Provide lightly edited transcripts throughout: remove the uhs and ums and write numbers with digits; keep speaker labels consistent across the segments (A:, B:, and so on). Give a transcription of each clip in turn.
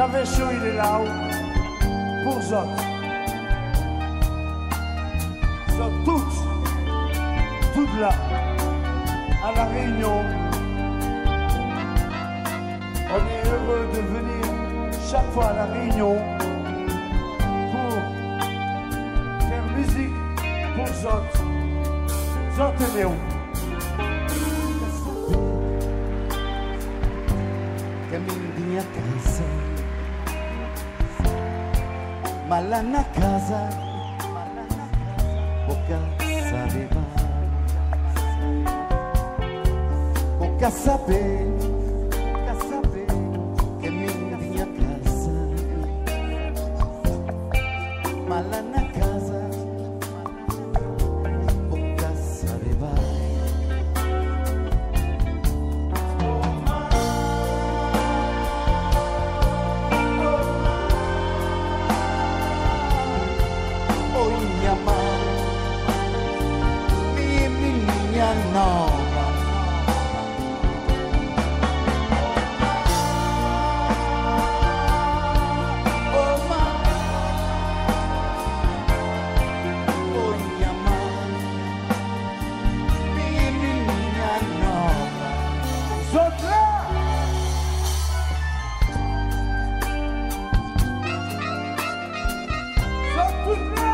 A: Cavechon, il est là pour Zot. Zot toutes là, à La Réunion. On est heureux de venir chaque fois à La Réunion pour faire musique pour Zot. Zot et Léo.
B: Minha casa, mala na casa, boca saber que minha casa, mala na casa, boca saber. Nova. Oh, minha mãe, minha nova.
A: Sotra! Sotra!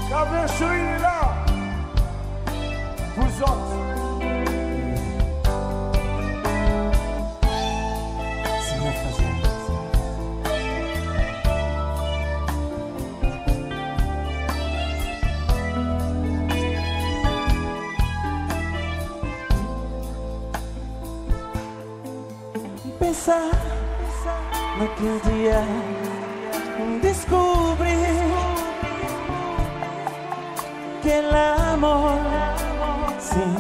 A: Cavechon, il est là. Vous autres.
B: C'est ma façon. Pensar naquele dia, descobri que l'amor, sim,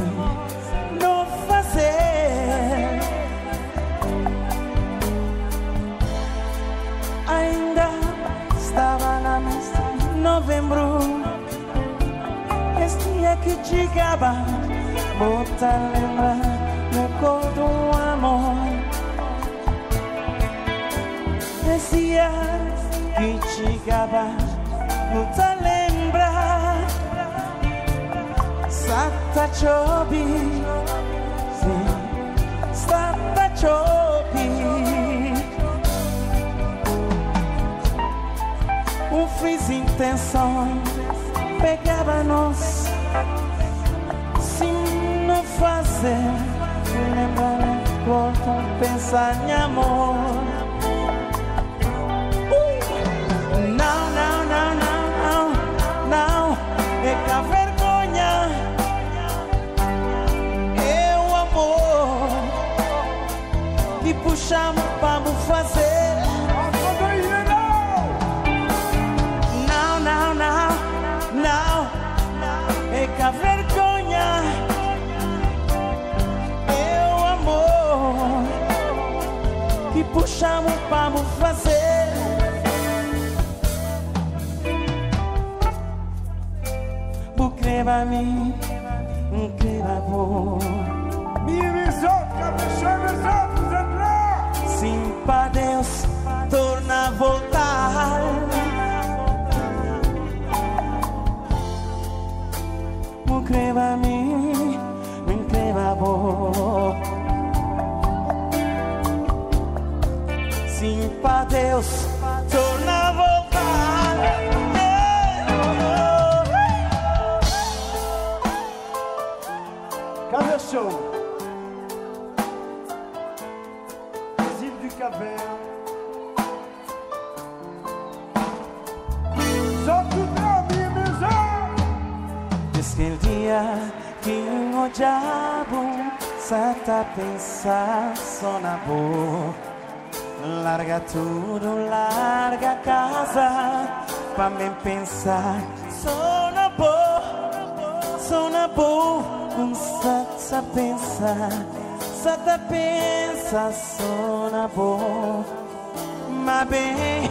B: não fazer. Ainda estava na mesa, novembro, este dia que chegava, bota lembrar no cor do amor. Esse dia que chegava, bota lembrar. Stata chobi, sim, stata chobi. Fiz intenção, pegava-nos, sim, não fazer. Lembrar, volta, pensar em amor. Não, não, não, não, não, não, é que a vergonha. E puxamos para me fazer. Não, não, não, não, é que a vergonha é o amor que puxamos para me fazer. Por creva a mim, creva a vós. Sim, para Deus, torna a voltar. Creva a mim,
A: show. Les îles du Cap-Vert sont toutes la minha maison.
B: Desde el día que un odiabo Santa pensa sona boa. Larga tudo, larga a casa pra me pensar. Sona boa, com Santa pensa, sona boa. Mas bem,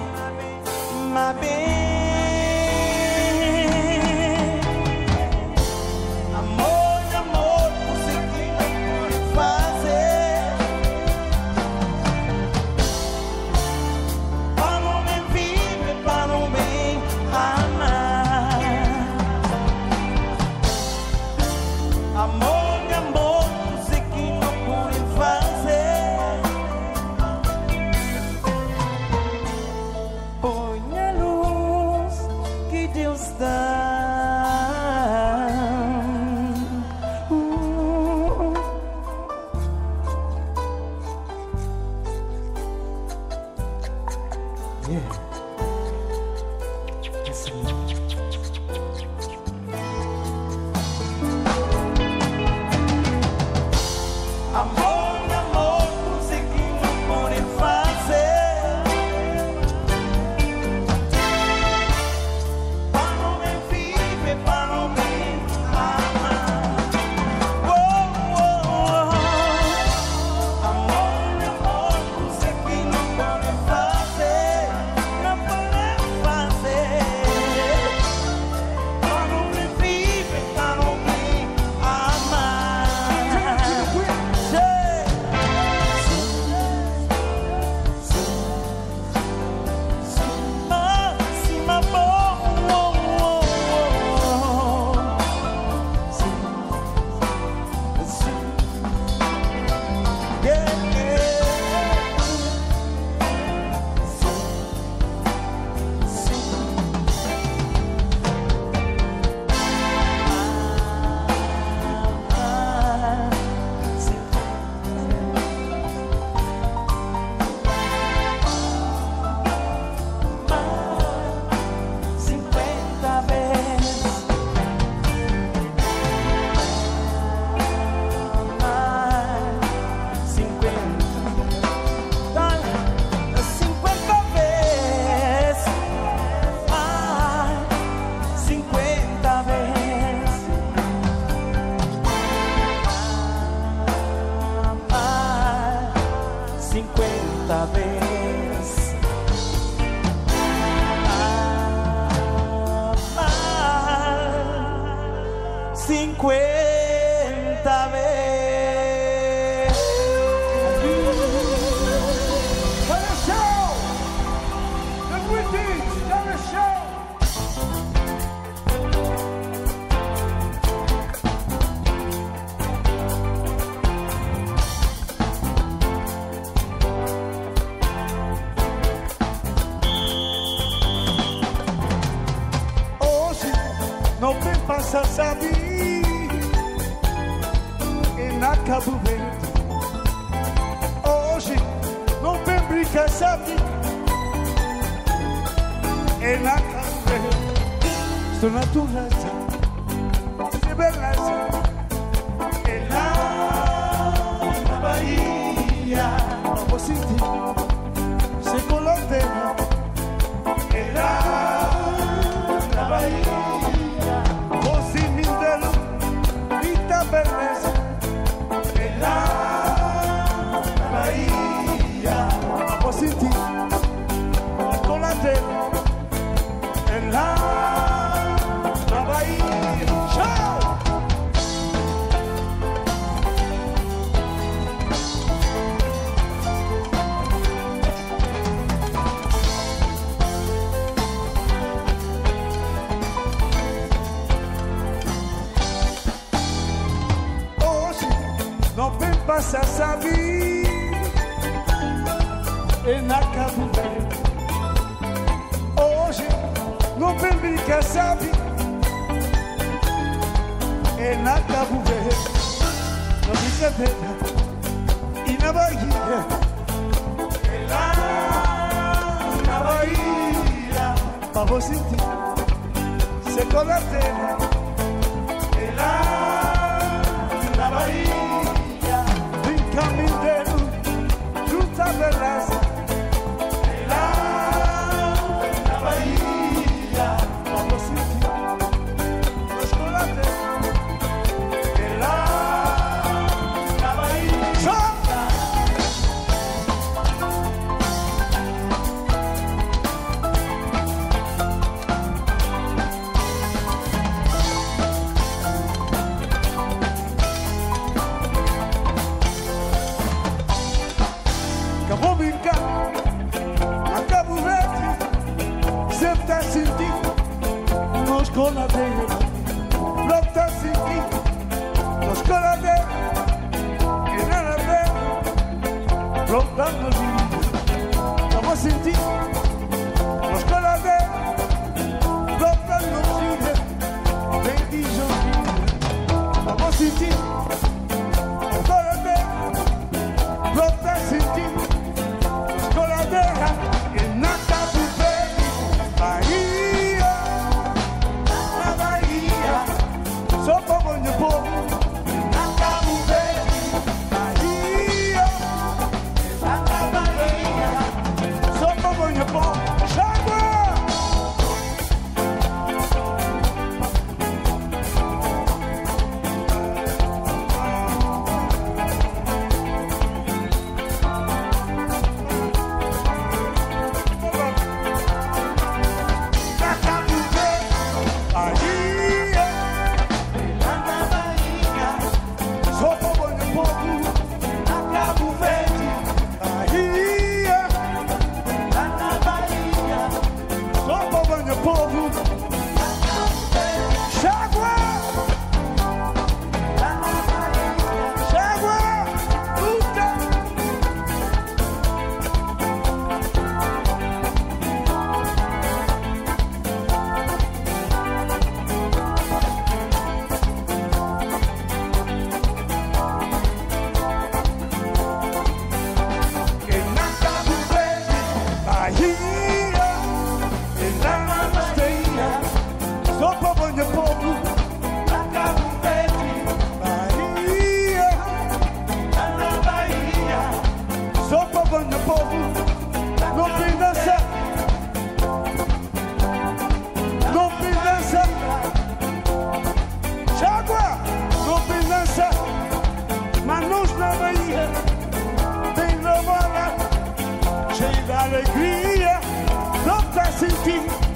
B: amor, você que não pode fazer. Para não me viver, para não me amar. Amor, você que não pode fazer. Põe a luz que Deus dá.
A: Sabe e na Cabo Verde hoje não tem brinca, sabe e na Cabo Verde sua natureza de beleza e lá na Bahia vou sentir se colombiana e lá na Bahia beleza e lá na Bahia vou sentir com a terra e lá na Bahia. Tchau! Passa, sabe, e na Cabo Verde hoje não vem brincar, sabe, e na Cabo Verde Inglaterra, in a Bahia, e là, na Bahia, vamos sentir, se con la terra, e là, na Bahia, vem caminhando, junto a beleza, e lá, na Bahia, vamos sentir, se con la terra, e lá. Acabou brincar, acabou verde, sempre tá sentindo, nos coladeiros, não tá sentindo, nos coladeiros, que nada vem, plantando vida, acabou sentindo, nos coladeiros, plantando vida, vem de joguinho, acabou sentindo, nos coladeiros, plantando sentindo. Alegria, não tá sentindo.